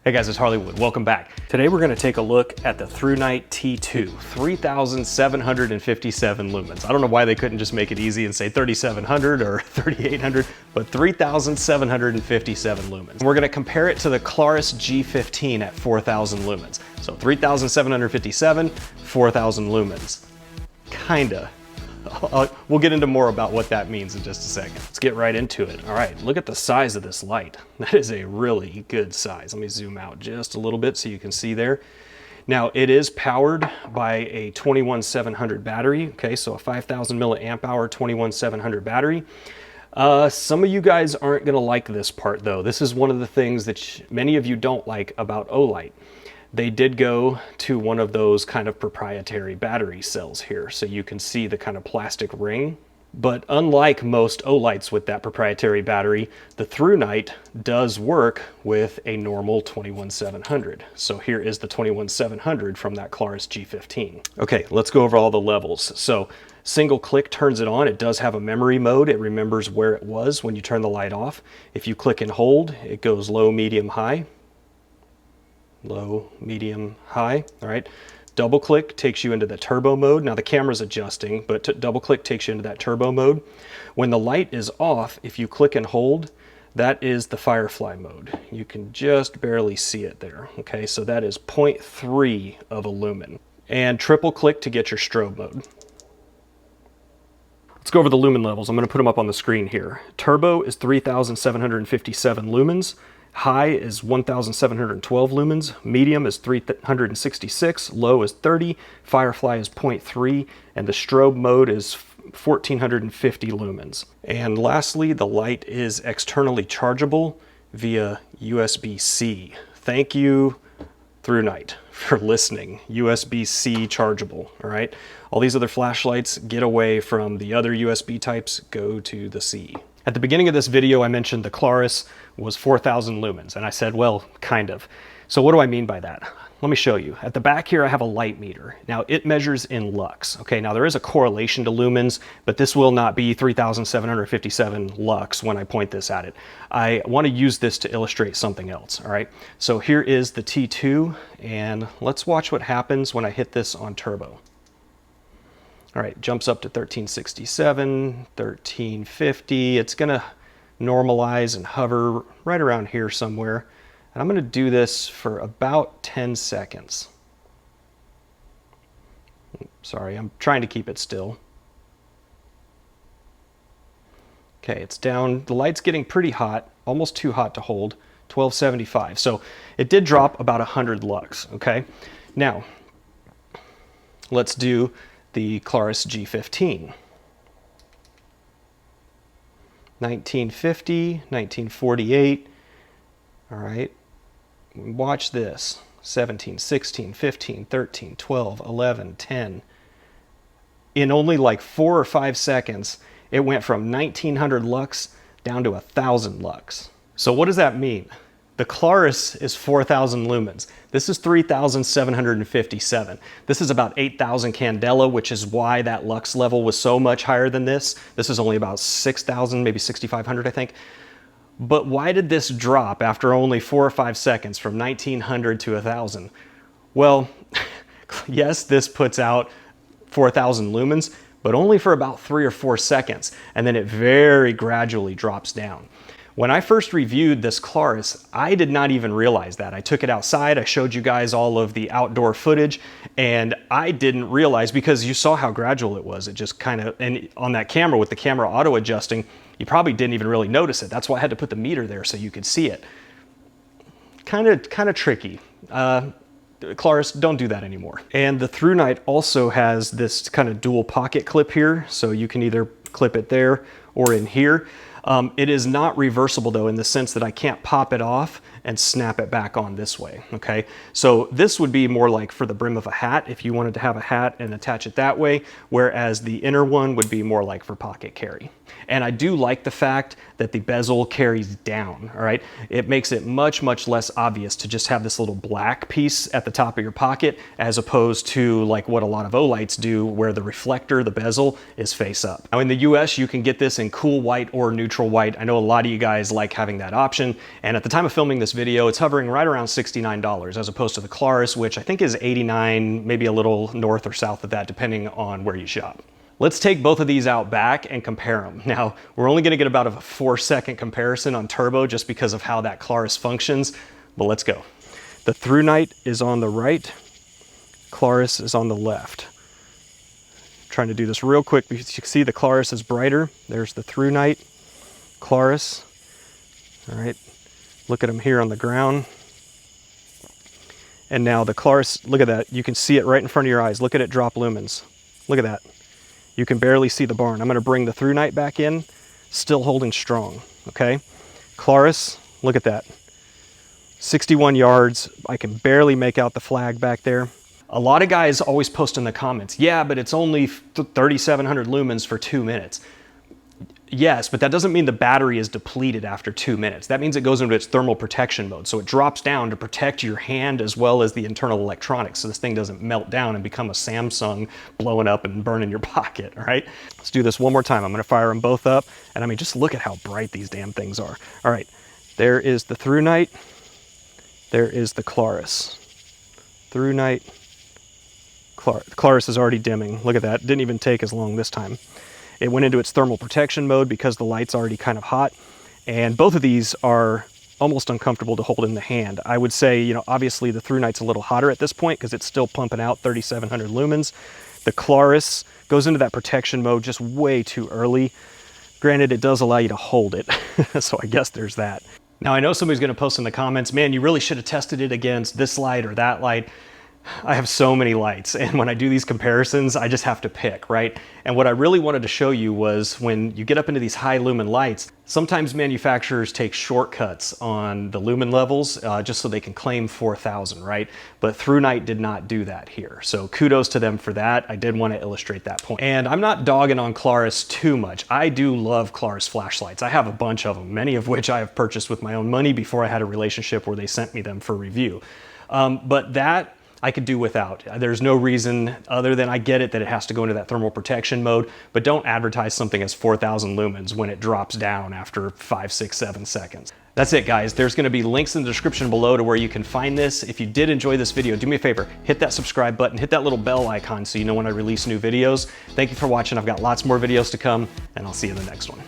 Hey guys, it's HarleyWood. Welcome back. Today we're going to take a look at the Thrunite T2, 3,757 lumens. I don't know why they couldn't just make it easy and say 3,700 or 3,800, but 3,757 lumens. And we're going to compare it to the Clarus G15 at 4,000 lumens. So 3,757, 4,000 lumens. Kinda. We'll get into more about what that means in just a second. Let's get right into it. All right, look at the size of this light. That is a really good size. Let me zoom out just a little bit so you can see there. Now, it is powered by a 21700 battery, okay, so a 5,000 milliamp hour 21700 battery. Some of you guys aren't gonna like this part though. This is one of the things that many of you don't like about Olight. They did go to one of those kind of proprietary battery cells here, so you can see the kind of plastic ring. But unlike most Olights with that proprietary battery, the Thrunite does work with a normal 21700. So here is the 21700 from that Clarus G15. Okay, let's go over all the levels. So single click turns it on. It does have a memory mode. It remembers where it was when you turn the light off. If you click and hold, it goes low, medium, high. Low, medium, high. All right. Double click takes you into the turbo mode. Now the camera's adjusting, but double click takes you into that turbo mode. When the light is off, if you click and hold, that is the firefly mode. You can just barely see it there. Okay, so that is 0.3 of a lumen. And triple click to get your strobe mode. Let's go over the lumen levels. I'm going to put them up on the screen here. Turbo is 3,757 lumens. High is 1,712 lumens, medium is 366, low is 30, firefly is 0.3, and the strobe mode is 1,450 lumens. And lastly, the light is externally chargeable via USB-C. Thank you, Thrunite, for listening. USB-C chargeable, all right? All these other flashlights, get away from the other USB types, go to the C. At the beginning of this video, I mentioned the Clarus was 4,000 lumens, and I said, well, kind of. So what do I mean by that? Let me show you. At the back here, I have a light meter. Now, it measures in lux. Okay, now there is a correlation to lumens, but this will not be 3,757 lux when I point this at it. I want to use this to illustrate something else, all right? So here is the T2, and let's watch what happens when I hit this on turbo. All right, jumps up to 1367, 1350. It's gonna normalize and hover right around here somewhere. And I'm gonna do this for about 10 seconds. Sorry, I'm trying to keep it still. Okay, it's down. The light's getting pretty hot, almost too hot to hold, 1275. So it did drop about 100 lux, okay? Now, let's do the Clarus G15. 1950, 1948. All right, watch this. 17, 16, 15, 13, 12, 11, 10. In only like 4 or 5 seconds, it went from 1900 lux down to 1,000 lux. So what does that mean? The Clarus is 4,000 lumens. This is 3,757. This is about 8,000 candela, which is why that lux level was so much higher than this. This is only about 6,000, maybe 6,500, I think. But why did this drop after only 4 or 5 seconds from 1,900 to 1,000? Well, yes, this puts out 4,000 lumens, but only for about 3 or 4 seconds. And then it very gradually drops down. When I first reviewed this Clarus, I did not even realize that. I took it outside, I showed you guys all of the outdoor footage, and I didn't realize, because you saw how gradual it was. It just kind of, and on that camera with the camera auto adjusting, you probably didn't even really notice it. That's why I had to put the meter there so you could see it. Kind of tricky. Clarus, don't do that anymore. And the Thrunite also has this kind of dual pocket clip here, so you can either clip it there or in here. It is not reversible though, in the sense that I can't pop it off and snap it back on this way, okay? So this would be more like for the brim of a hat, if you wanted to have a hat and attach it that way, whereas the inner one would be more like for pocket carry. And I do like the fact that the bezel carries down, all right? It makes it much, much less obvious to just have this little black piece at the top of your pocket, as opposed to like what a lot of Olights do, where the reflector, the bezel, is face up. Now in the US, you can get this in cool white or neutral white. I know a lot of you guys like having that option. And at the time of filming this video, it's hovering right around $69, as opposed to the Klarus, which I think is $89, maybe a little north or south of that, depending on where you shop. Let's take both of these out back and compare them. Now, we're only gonna get about a 4-second comparison on turbo just because of how that Klarus functions, but let's go. The Thrunite is on the right, Klarus is on the left. Trying to do this real quick because you can see the Klarus is brighter. There's the Thrunite, Klarus. All right, look at them here on the ground. And now the Klarus, look at that. You can see it right in front of your eyes. Look at it drop lumens. Look at that. You can barely see the barn. I'm gonna bring the Thrunite back in, still holding strong, okay? Klarus, look at that. 61 yards, I can barely make out the flag back there. A lot of guys always post in the comments, yeah, but it's only 3,700 lumens for 2 minutes. Yes, but that doesn't mean the battery is depleted after 2 minutes. That means it goes into its thermal protection mode. So it drops down to protect your hand as well as the internal electronics, so this thing doesn't melt down and become a Samsung blowing up and burning your pocket, all right? Let's do this one more time. I'm gonna fire them both up, and I mean, just look at how bright these damn things are. All right, there is the Thrunite, there is the Klarus. Thrunite, Klarus is already dimming. Look at that, didn't even take as long this time. It went into its thermal protection mode because the light's already kind of hot. And both of these are almost uncomfortable to hold in the hand. I would say, you know, obviously the Thrunite's a little hotter at this point because it's still pumping out 3,700 lumens. The Klarus goes into that protection mode just way too early. Granted, it does allow you to hold it, so I guess there's that. Now I know somebody's gonna post in the comments, man, you really should have tested it against this light or that light. I have so many lights, and when I do these comparisons, I just have to pick, right? And what I really wanted to show you was when you get up into these high lumen lights, sometimes manufacturers take shortcuts on the lumen levels just so they can claim 4,000, right? But Thrunite did not do that here. So kudos to them for that. I did want to illustrate that point. And I'm not dogging on Klarus too much. I do love Klarus flashlights. I have a bunch of them, many of which I have purchased with my own money before I had a relationship where they sent me them for review. But that I could do without. There's no reason other than I get it that it has to go into that thermal protection mode, but don't advertise something as 4,000 lumens when it drops down after 5, 6, 7 seconds. That's it, guys. There's gonna be links in the description below to where you can find this. If you did enjoy this video, do me a favor, hit that subscribe button, hit that little bell icon so you know when I release new videos. Thank you for watching. I've got lots more videos to come, and I'll see you in the next one.